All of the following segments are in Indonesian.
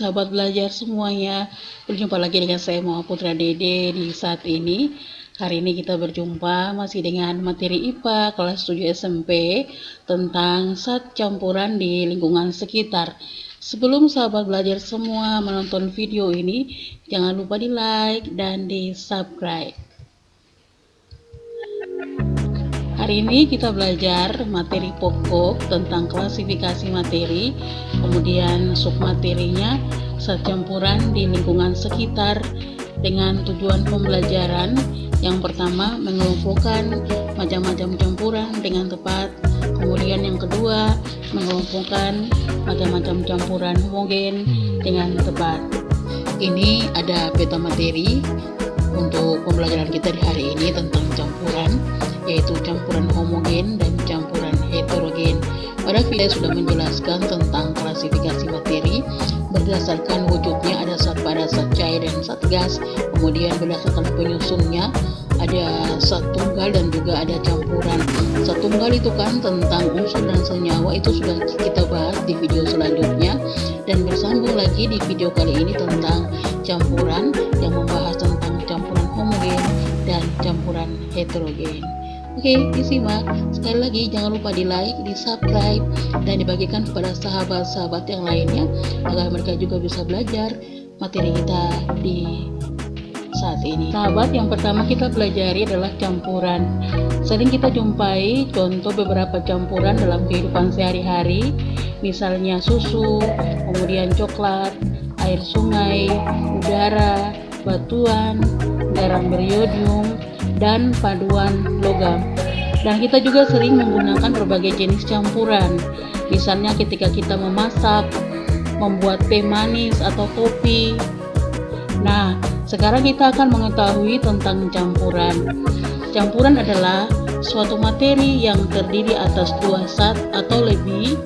sahabat belajar semuanya, berjumpa lagi dengan saya Mama Putra Dede di saat ini. Hari ini kita berjumpa masih dengan materi IPA kelas 7 SMP tentang zat campuran di lingkungan sekitar. Sebelum sahabat belajar semua menonton video ini, jangan lupa di like dan di subscribe. Hari ini kita belajar materi pokok tentang klasifikasi materi, kemudian submaterinya zat campuran di lingkungan sekitar dengan tujuan pembelajaran. Yang pertama, mengelompokkan macam-macam campuran dengan tepat. Kemudian yang kedua, mengelompokkan macam-macam campuran homogen dengan tepat. Ini ada peta materi untuk pembelajaran kita di hari ini tentang campuran, yaitu campuran homogen dan campuran heterogen. Pada video sudah menjelaskan tentang klasifikasi materi berdasarkan wujudnya, ada zat padat, zat cair, dan zat gas. Kemudian berdasarkan penyusunnya ada zat tunggal dan juga ada campuran. Zat tunggal itu kan tentang unsur dan senyawa, itu sudah kita bahas di video selanjutnya, dan bersambung lagi di video kali ini tentang campuran yang membahas tentang campuran homogen dan campuran heterogen. Oke, disimak. Sekali lagi jangan lupa di like, di subscribe, dan dibagikan kepada sahabat-sahabat yang lainnya agar mereka juga bisa belajar materi kita di saat ini. Sahabat, yang pertama kita pelajari adalah campuran. Sering kita jumpai contoh beberapa campuran dalam kehidupan sehari-hari, misalnya susu, kemudian coklat, air sungai, udara, batuan, garam beriodium, dan paduan logam. Dan kita juga sering menggunakan berbagai jenis campuran, misalnya ketika kita memasak, membuat teh manis atau kopi. Nah, sekarang kita akan mengetahui tentang campuran. Campuran adalah suatu materi yang terdiri atas dua zat atau lebih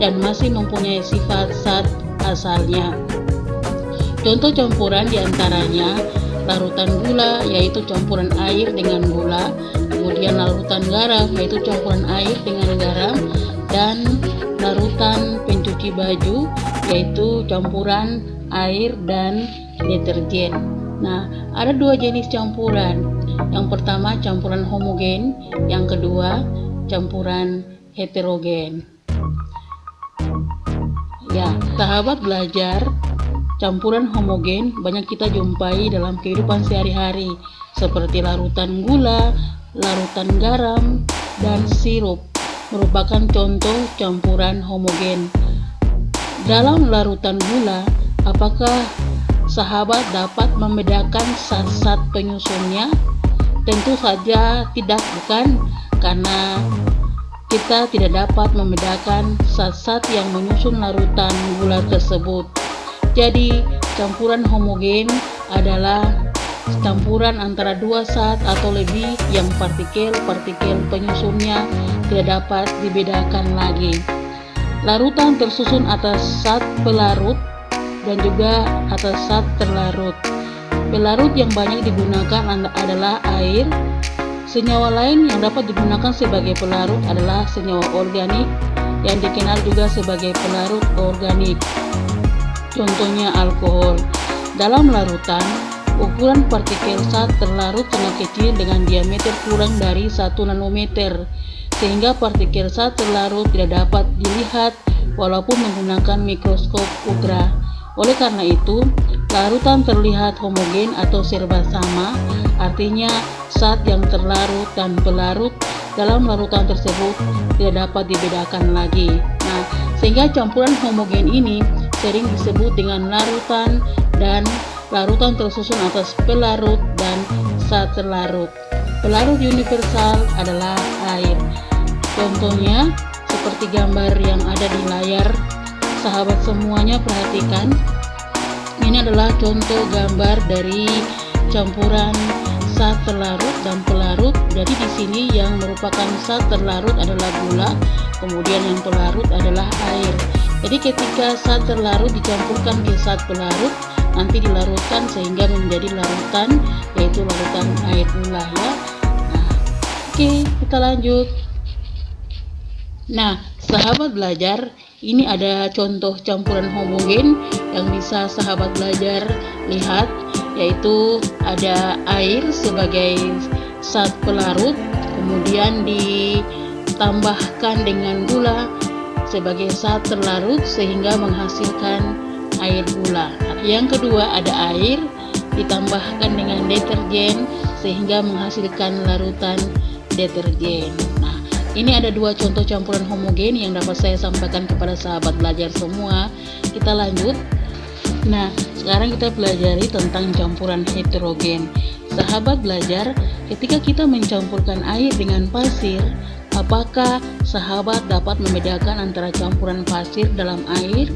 dan masih mempunyai sifat zat asalnya. Contoh campuran diantaranya larutan gula, yaitu campuran air dengan gula, kemudian larutan garam, yaitu campuran air dengan garam, dan larutan pencuci baju, yaitu campuran air dan deterjen. Nah, ada dua jenis campuran. Yang pertama campuran homogen, yang kedua campuran heterogen. Ya, sahabat belajar, campuran homogen banyak kita jumpai dalam kehidupan sehari-hari, seperti larutan gula, larutan garam, dan sirup merupakan contoh campuran homogen. Dalam larutan gula, apakah sahabat dapat membedakan zat-zat penyusunnya? Tentu saja tidak, bukan? Karena kita tidak dapat membedakan zat-zat yang menyusun larutan gula tersebut. Jadi, campuran homogen adalah campuran antara dua zat atau lebih yang partikel-partikel penyusunnya tidak dapat dibedakan lagi. Larutan tersusun atas zat pelarut dan juga atas zat terlarut. Pelarut yang banyak digunakan adalah air. Senyawa lain yang dapat digunakan sebagai pelarut adalah senyawa organik yang dikenal juga sebagai pelarut organik. Contohnya alkohol. Dalam larutan, ukuran partikel zat terlarut sangat kecil dengan diameter kurang dari 1 nanometer, sehingga partikel zat terlarut tidak dapat dilihat walaupun menggunakan mikroskop ultra. Oleh karena itu, larutan terlihat homogen atau serba sama, artinya zat yang terlarut dan pelarut dalam larutan tersebut tidak dapat dibedakan lagi. Nah, sehingga campuran homogen ini sering disebut dengan larutan, dan larutan tersusun atas pelarut dan zat terlarut. Pelarut universal adalah air. Contohnya seperti gambar yang ada di layar. Sahabat semuanya perhatikan. Ini adalah contoh gambar dari campuran zat terlarut dan pelarut. Jadi di sini yang merupakan zat terlarut adalah gula, kemudian yang pelarut adalah air. Jadi ketika zat terlarut dicampurkan ke zat pelarut, nanti dilarutkan sehingga menjadi larutan, yaitu larutan air gula ya. Nah, oke, kita lanjut. Nah, sahabat belajar, ini ada contoh campuran homogen yang bisa sahabat belajar lihat, yaitu ada air sebagai zat pelarut, kemudian ditambahkan dengan gula sebagai zat terlarut sehingga menghasilkan air gula. Yang kedua ada air ditambahkan dengan deterjen sehingga menghasilkan larutan deterjen. Nah, ini ada dua contoh campuran homogen yang dapat saya sampaikan kepada sahabat belajar semua. Kita lanjut. Nah, sekarang kita pelajari tentang campuran heterogen. Sahabat belajar, ketika kita mencampurkan air dengan pasir, apakah sahabat dapat membedakan antara campuran pasir dalam air?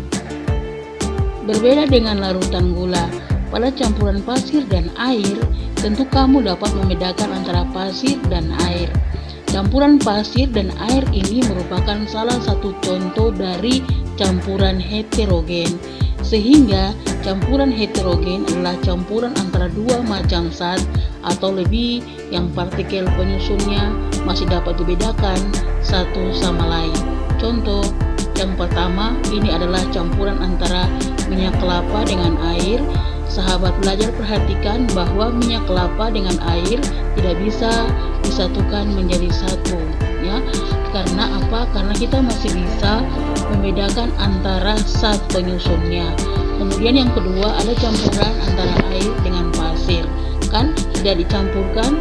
Berbeda dengan larutan gula, pada campuran pasir dan air, tentu kamu dapat membedakan antara pasir dan air. Campuran pasir dan air ini merupakan salah satu contoh dari campuran heterogen. Sehingga campuran heterogen adalah campuran antara dua macam zat atau lebih yang partikel penyusunnya masih dapat dibedakan satu sama lain. Contoh yang pertama, ini adalah campuran antara minyak kelapa dengan air. Sahabat belajar perhatikan bahwa minyak kelapa dengan air tidak bisa disatukan menjadi satu, ya. Karena apa? Karena kita masih bisa membedakan antara zat penyusunnya. Kemudian yang kedua ada campuran antara air dengan pasir, kan tidak dicampurkan.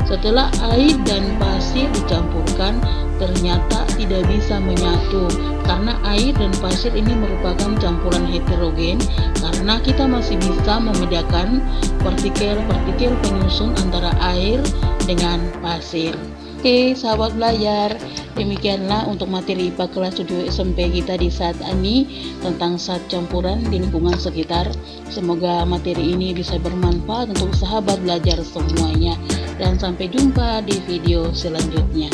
Setelah air dan pasir dicampurkan, ternyata tidak bisa menyatu karena air dan pasir ini merupakan campuran heterogen, karena kita masih bisa membedakan partikel-partikel penyusun antara air dengan pasir. Oke, sahabat belajar, demikianlah untuk materi IPA kelas 7 SMP kita di saat ini tentang zat campuran di lingkungan sekitar. Semoga materi ini bisa bermanfaat untuk sahabat belajar semuanya, dan sampai jumpa di video selanjutnya.